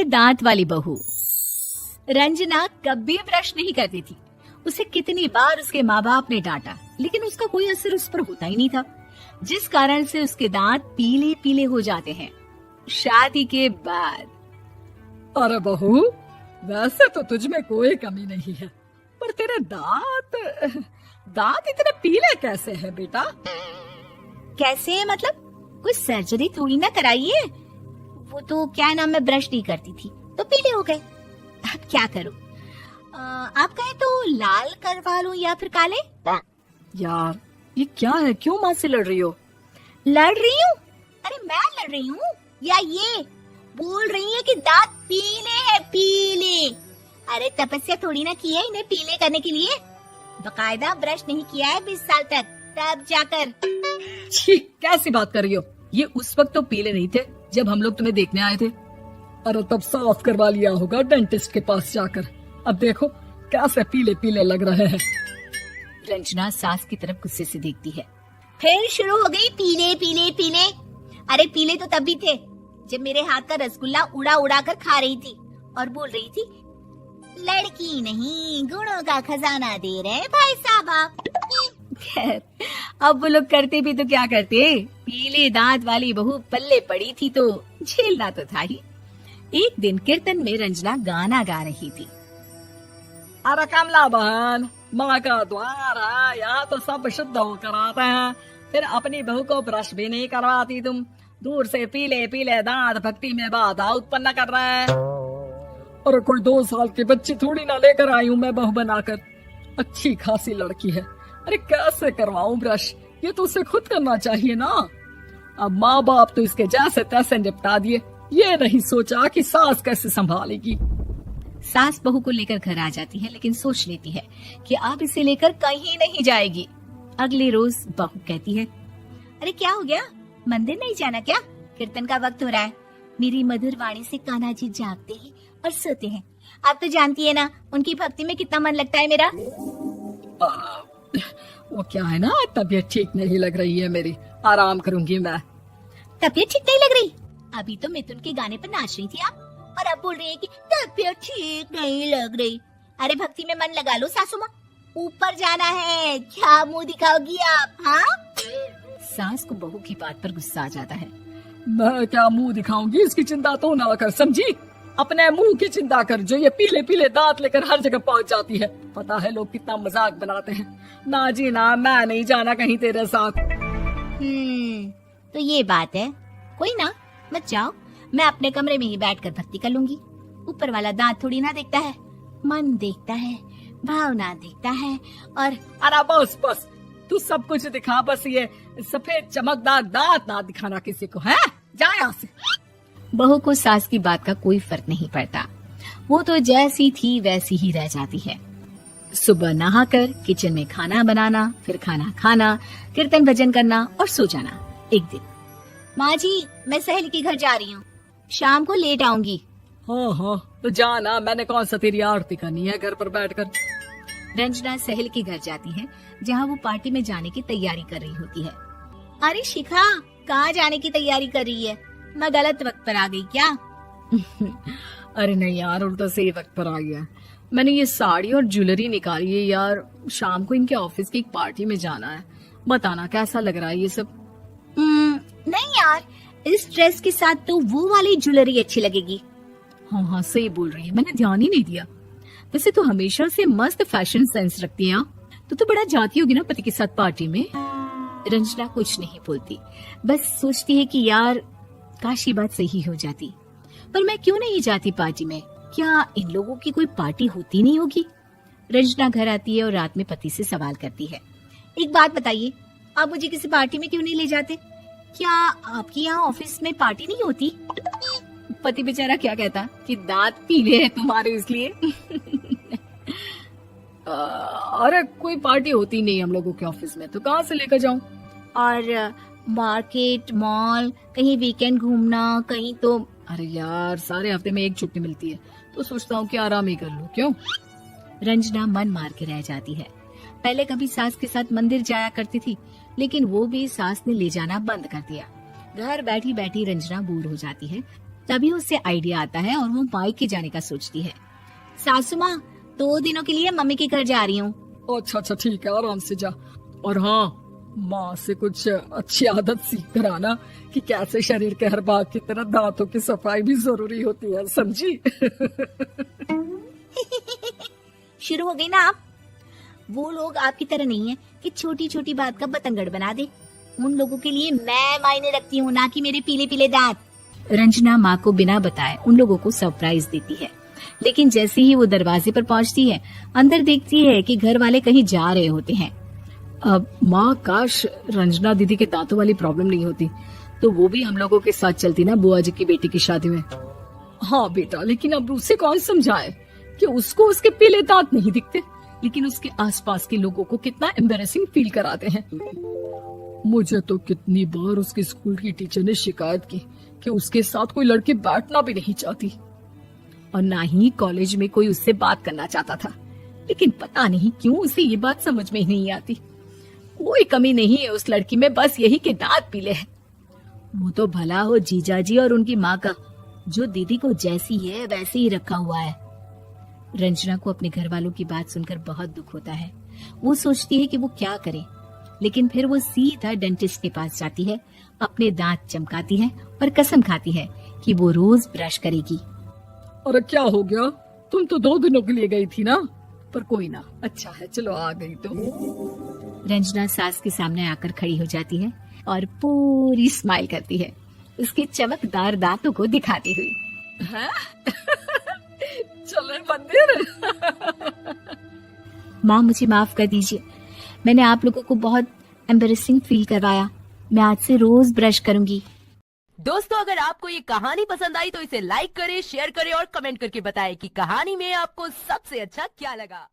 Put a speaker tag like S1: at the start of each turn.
S1: पीले दांत वाली बहू। रंजना कभी ब्रश नहीं करती थी। उसे कितनी बार उसके माँ बाप ने डांटा, लेकिन उसका कोई असर उस पर होता ही नहीं था, जिस कारण से उसके दांत पीले पीले हो जाते हैं। शादी के बाद।
S2: अरे बहू, वैसे तो तुझ में कोई कमी नहीं है, पर तेरे दांत इतने पीले कैसे हैं बेटा?
S1: कैसे मतलब? कोई सर्जरी थोड़ी ना कराई है। वो तो क्या नाम, मैं ब्रश नहीं करती थी तो पीले हो गए। अब क्या करूं? आप कहें तो लाल करवा लूं या फिर काले?
S2: यार ये क्या है, क्यों माँ से लड़ रही हो?
S1: लड़ रही हूँ? अरे मैं लड़ रही हूँ या ये बोल रही है कि दांत पीले हैं, पीले। अरे तपस्या थोड़ी ना की है इन्हें पीले करने के लिए। बकायदा ब्रश नहीं किया है 20 साल तक, तब जाकर।
S2: छी, कैसी बात कर रही हो? ये उस वक्त तो पीले नहीं थे जब हम लोग तुम्हें देखने आए थे। अरे तब साफ करवा लिया होगा डेंटिस्ट के पास जाकर। अब देखो कैसे पीले पीले लग रहे हैं।
S1: रंजना सास की तरफ गुस्से से देखती है। फिर शुरू हो गई पीले पीले पीले। अरे पीले तो तब भी थे जब मेरे हाथ का रसगुल्ला उड़ा उड़ा कर खा रही थी और बोल रही थी, लड़की नहीं गुणों का खजाना दे रहे हैं भाई साहब आप। खैर, अब वो लोग करते भी तो क्या करते, पीले दांत वाली बहू पल्ले पड़ी थी तो झेलना तो था ही। एक दिन कीर्तन में रंजना गाना गा रही थी।
S2: अरे कमला बहन, माँ का द्वार है, यहाँ तो सब शुद्ध होकर आते हैं, फिर अपनी बहू को ब्रश भी नहीं करवाती तुम। दूर से पीले पीले दांत भक्ति में बाधा उत्पन्न कर रहे हैं। अरे कोई 2 साल की बच्ची थोड़ी ना लेकर आई हूँ मैं बहू बनाकर। अच्छी खासी लड़की है, अरे कैसे करवाऊं ब्रश? ये तो उसे खुद करना चाहिए ना। अब माँ बाप तो इसके जैसे तैसे निपटा दिए, ये नहीं सोचा कि सास कैसे संभालेगी।
S1: सास बहू को लेकर घर आ जाती है, लेकिन सोच लेती है कि अब इसे लेकर कहीं नहीं जाएगी। अगले रोज बहू कहती है, अरे क्या हो गया, मंदिर नहीं जाना क्या? कीर्तन का वक्त हो रहा है। मेरी मधुर वाणी से कान्हा जी जागते हैं और सोते हैं। आप तो जानती है ना उनकी भक्ति में कितना मन लगता है मेरा।
S2: वो क्या है ना, तबीयत ठीक नहीं लग रही है मेरी, आराम करूंगी मैं।
S1: तबीयत ठीक नहीं लग रही? अभी तो मिथुन के गाने पर नाच रही थी आप, और अब बोल रही है कि तबीयत ठीक नहीं लग रही। अरे भक्ति में मन लगा लो सासू माँ, ऊपर जाना है, क्या मुंह दिखाओगी आप? हाँ? सास को बहू की बात पर गुस्सा आ जाता है।
S2: मैं क्या मुंह दिखाऊंगी, इसकी चिंता तो ना कर, समझी? अपने मुंह की चिंता कर, जो ये पीले पीले दांत लेकर हर जगह पहुंच जाती है। पता है लोग कितना मजाक बनाते हैं। ना जी ना, मैं नहीं जाना कहीं तेरे साथ।
S1: तो ये बात है। कोई ना, मत जाओ, मैं अपने कमरे में ही बैठकर भक्ति कर लूंगी। ऊपर वाला दांत थोड़ी ना देखता है, मन देखता है, भावना देखता है। और
S2: अरे बस बस, तू सब कुछ दिखा, बस ये सफेद चमकदार दांत ना दिखाना किसी को, है? जा यहाँ से।
S1: बहू को सास की बात का कोई फर्क नहीं पड़ता, वो तो जैसी थी वैसी ही रह जाती है। सुबह नहाकर किचन में खाना बनाना, फिर खाना खाना, कीर्तन भजन करना और सो जाना। एक दिन, माँ जी मैं सहेली के घर जा रही हूँ, शाम को लेट आऊंगी।
S2: हाँ, तो जाना, मैंने कौन सा तेरी आरती करनी है घर पर बैठकर।
S1: रंजना सहेली के घर जाती है, जहाँ वो पार्टी में जाने की तैयारी कर रही होती है। अरे शिखा, कहाँ जाने की तैयारी कर रही है? मैं गलत वक्त पर आ गई क्या?
S2: अरे नहीं यार, उल्टा सही वक्त पर आ गया। मैंने ये साड़ी और ज्वेलरी निकाली है यार, शाम को इनके ऑफिस की एक पार्टी में जाना है। बताना कैसा लग रहा है ये सब?
S1: नहीं यार, इस ड्रेस के साथ तो वो वाली ज्वेलरी अच्छी लगेगी।
S2: हाँ सही बोल रही है, मैंने ध्यान ही नहीं दिया। वैसे तो हमेशा से मस्त फैशन सेंस रखती है। तो बड़ा जाती होगी ना पति के साथ पार्टी में।
S1: रंजना कुछ नहीं बोलती, बस सोचती है कि यार काश ये बात सही हो जाती, पर मैं क्यों नहीं जाती पार्टी में? क्या इन लोगों की कोई पार्टी होती नहीं होगी? रंजना घर आती है और रात में पति से सवाल करती है, एक बात बताइए, आप मुझे किसी पार्टी में क्यों नहीं ले जाते? क्या आपके यहाँ ऑफिस में पार्टी नहीं होती? पति बेचारा क्या कहता कि दांत पीले हैं तुम्हारे इसलिए।
S2: अरे कोई पार्टी होती नहीं हम लोगों के ऑफिस में, तो कहाँ से लेकर जाऊं?
S1: और मार्केट, मॉल, कहीं वीकेंड घूमना, कहीं तो।
S2: अरे यार, सारे हफ्ते में एक छुट्टी मिलती है, तो सोचता हूँ कि आराम ही कर लूं। क्यों?
S1: रंजना मन मार के रह जाती है। पहले कभी सास के साथ मंदिर जाया करती थी, लेकिन वो भी सास ने ले जाना बंद कर दिया। घर बैठी बैठी रंजना बोर हो जाती है, तभी उसे आइडिया आता है और वो मायके जाने का सोचती है। सासू माँ, 2 दिनों के लिए मम्मी के घर जा रही हूँ।
S2: अच्छा अच्छा ठीक है, आराम से जा। और हाँ, माँ से कुछ अच्छी आदत सीख कर आना कि कैसे शरीर के हर भाग की तरह दांतों की सफाई भी जरूरी होती है, समझी?
S1: शुरू हो गई ना आप। वो लोग आपकी तरह नहीं है कि छोटी छोटी बात का बतंगड़ बना दे। उन लोगों के लिए मैं मायने रखती हूँ, ना कि मेरे पीले पीले दांत। रंजना माँ को बिना बताए उन लोगों को सरप्राइज देती है, लेकिन जैसे ही वो दरवाजे पर पहुंचती है, अंदर देखती है कि घर वाले कहीं जा रहे होते हैं।
S2: अब माँ, काश रंजना दीदी के दांतों वाली प्रॉब्लम नहीं होती तो वो भी हम लोगों के साथ चलती ना बुआ जी की बेटी की शादी में। हाँ बेटा, लेकिन अब उसे कौन समझाए कि उसको उसके पीले दांत नहीं दिखते, लेकिन उसके आसपास के लोगों को कितना एम्बैरेसिंग फील कराते हैं। मुझे तो कितनी बार उसके स्कूल की टीचर ने शिकायत की कि उसके साथ कोई लड़की बैठना भी नहीं चाहती, और ना ही कॉलेज में कोई उससे बात करना चाहता था। लेकिन पता नहीं क्यों उसे ये बात समझ में ही नहीं आती। कोई कमी नहीं है उस लड़की में, बस यही के दांत पीले हैं। वो तो भला हो जीजाजी और उनकी माँ का, जो दीदी को जैसी है वैसे ही रखा हुआ है। रंजना को अपने घर वालों की बात सुनकर बहुत दुख होता है। वो सोचती है कि वो क्या करे, लेकिन फिर वो सीधा डेंटिस्ट के पास जाती है, अपने दांत चमकाती है और कसम खाती है कि वो रोज ब्रश करेगी।
S3: अरे क्या हो गया, तुम तो 2 दिनों के लिए गई थी ना। पर कोई ना, अच्छा है, चलो आ गई तो।
S1: रंजना सास के सामने आकर खड़ी हो जाती है और पूरी स्माइल करती है, उसके चमकदार दांतों को दिखाती हुई।
S3: हैं? चले मंदिर।
S1: माँ, मुझे माफ कर दीजिए, मैंने आप लोगों को बहुत एम्बैरेसिंग फील करवाया। मैं आज से रोज ब्रश करूंगी।
S4: दोस्तों, अगर आपको ये कहानी पसंद आई तो इसे लाइक करें, शेयर करें और कमेंट करके बताएं कि कहानी में आपको सबसे अच्छा क्या लगा।